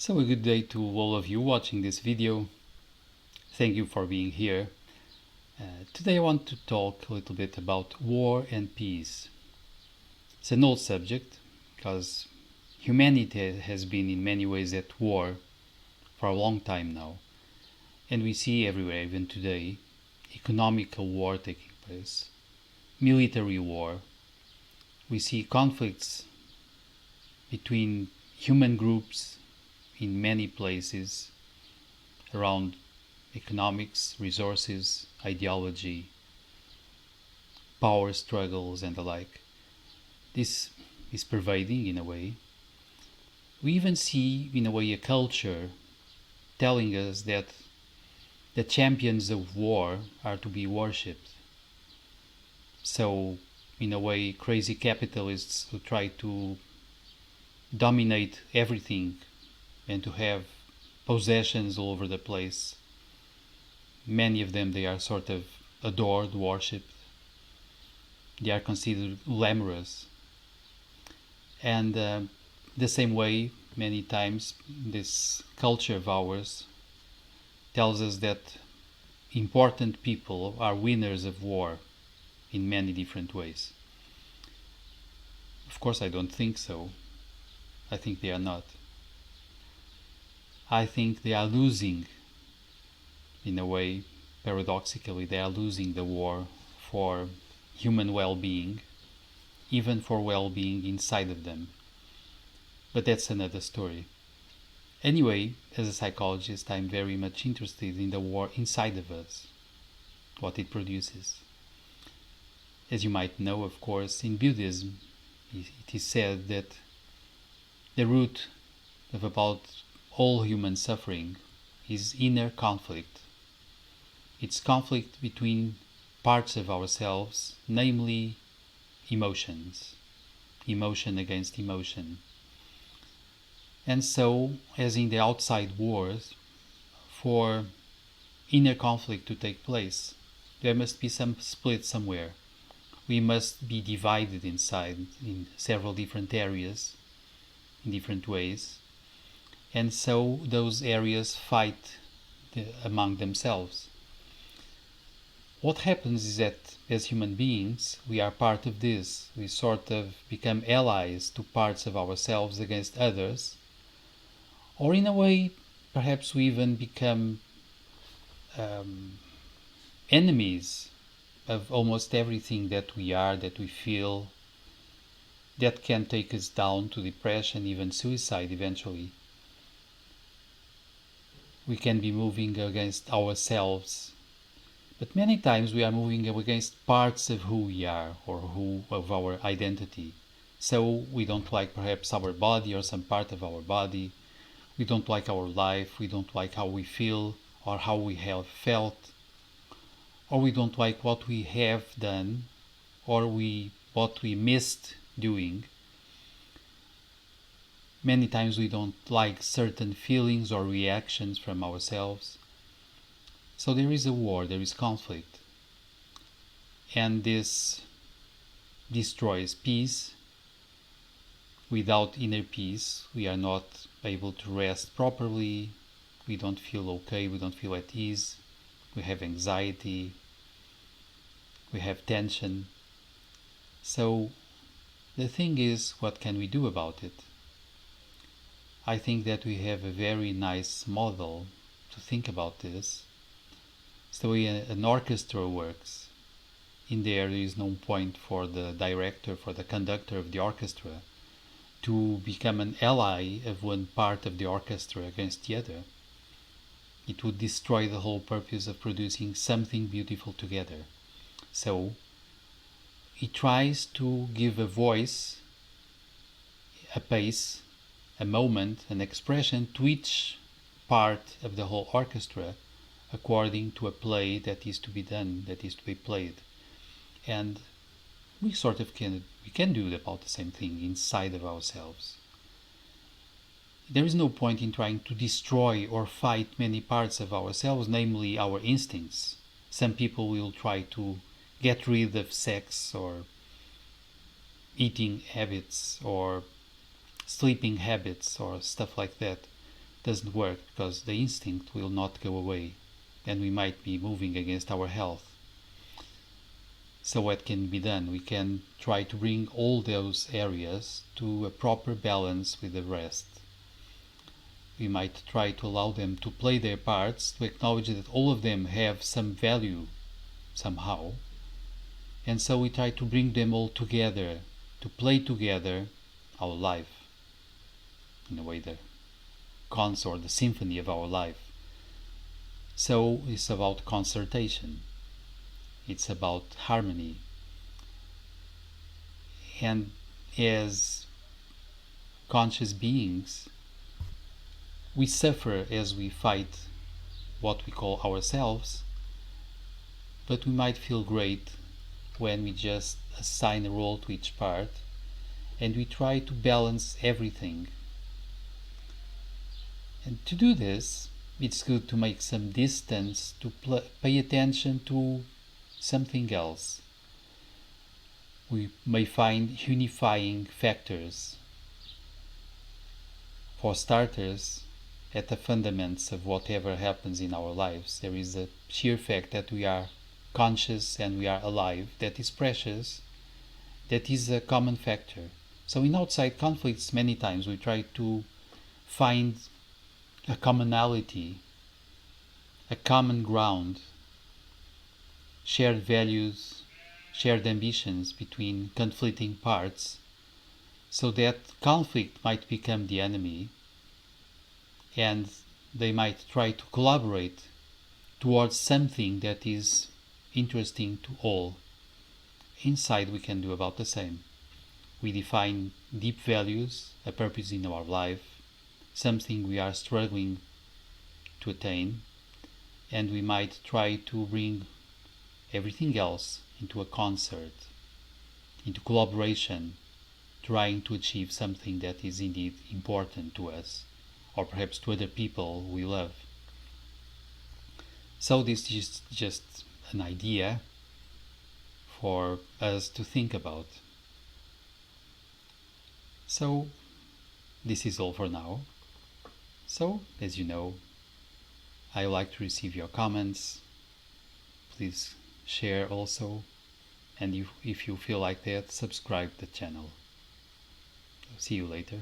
So a good day to all of you watching this video. Thank you for being here. Today I want to talk a little bit about war and peace. It's an old subject because humanity has been in many ways at war for a long time now. And we see everywhere, even today, economical war taking place, military war. We see conflicts between human groups in many places around economics, resources, ideology, power struggles, and the like. This is pervading in a way. We even see, in a way, a culture telling us that the champions of war are to be worshipped. So, in a way, crazy capitalists who try to dominate everything and to have possessions all over the place. Many of them, they are sort of adored, worshipped. They are considered glamorous. And the same way, many times, this culture of ours tells us that important people are winners of war in many different ways. Of course, I don't think so. I think they are not. I think they are losing, in a way, paradoxically, they are losing the war for human well-being, even for well-being inside of them. But that's another story. Anyway, as a psychologist, I'm very much interested in the war inside of us, what it produces. As you might know, of course, in Buddhism, it is said that the root of about all human suffering is inner conflict. It's conflict between parts of ourselves, namely emotions, emotion against emotion. And so, as in the outside wars, for inner conflict to take place, there must be some split somewhere. We must be divided inside in several different areas, in different ways. And so those areas fight among themselves. What happens is that as human beings, we are part of this. We sort of become allies to parts of ourselves against others. Or in a way, perhaps we even become enemies of almost everything that we are, that we feel, that can take us down to depression, even suicide eventually. We can be moving against ourselves, but many times we are moving against parts of who we are or of our identity. So we don't like perhaps our body or some part of our body. We don't like our life. We don't like how we feel or how we have felt. Or we don't like what we have done or what we missed doing. Many times we don't like certain feelings or reactions from ourselves. So there is a war, there is conflict. And this destroys peace. Without inner peace, we are not able to rest properly. We don't feel okay, we don't feel at ease. We have anxiety. We have tension. So the thing is, what can we do about it? I think that we have a very nice model to think about this. It's the way an orchestra works. In there is no point for the director, for the conductor of the orchestra to become an ally of one part of the orchestra against the other. It would destroy the whole purpose of producing something beautiful together. So he tries to give a voice, a pace, a moment, an expression to each part of the whole orchestra according to a play that is to be done, that is to be played. And we sort of can do about the same thing inside of ourselves. There is no point in trying to destroy or fight many parts of ourselves, namely our instincts. Some people will try to get rid of sex or eating habits or sleeping habits or stuff like that doesn't work, because the instinct will not go away and we might be moving against our health. So what can be done? We can try to bring all those areas to a proper balance with the rest. We might try to allow them to play their parts, to acknowledge that all of them have some value somehow. And so we try to bring them all together, to play together our life, in a way the concert, the symphony of our life. So it's about concertation, it's about harmony. And as conscious beings, we suffer as we fight what we call ourselves, but we might feel great when we just assign a role to each part and we try to balance everything. And to do this, it's good to make some distance, to pay attention to something else. We may find unifying factors. For starters, at the fundaments of whatever happens in our lives, there is a sheer fact that we are conscious and we are alive, that is precious, that is a common factor. So in outside conflicts, many times we try to find a commonality, a common ground, shared values, shared ambitions between conflicting parts, so that conflict might become the enemy and they might try to collaborate towards something that is interesting to all. Inside, we can do about the same. We define deep values, a purpose in our life, something we are struggling to attain, and we might try to bring everything else into a concert, into collaboration, trying to achieve something that is indeed important to us, or perhaps to other people we love. So this is just an idea for us to think about. So this is all for now. So, as you know, I like to receive your comments. Please share also, and if you feel like that, subscribe the channel. See you later.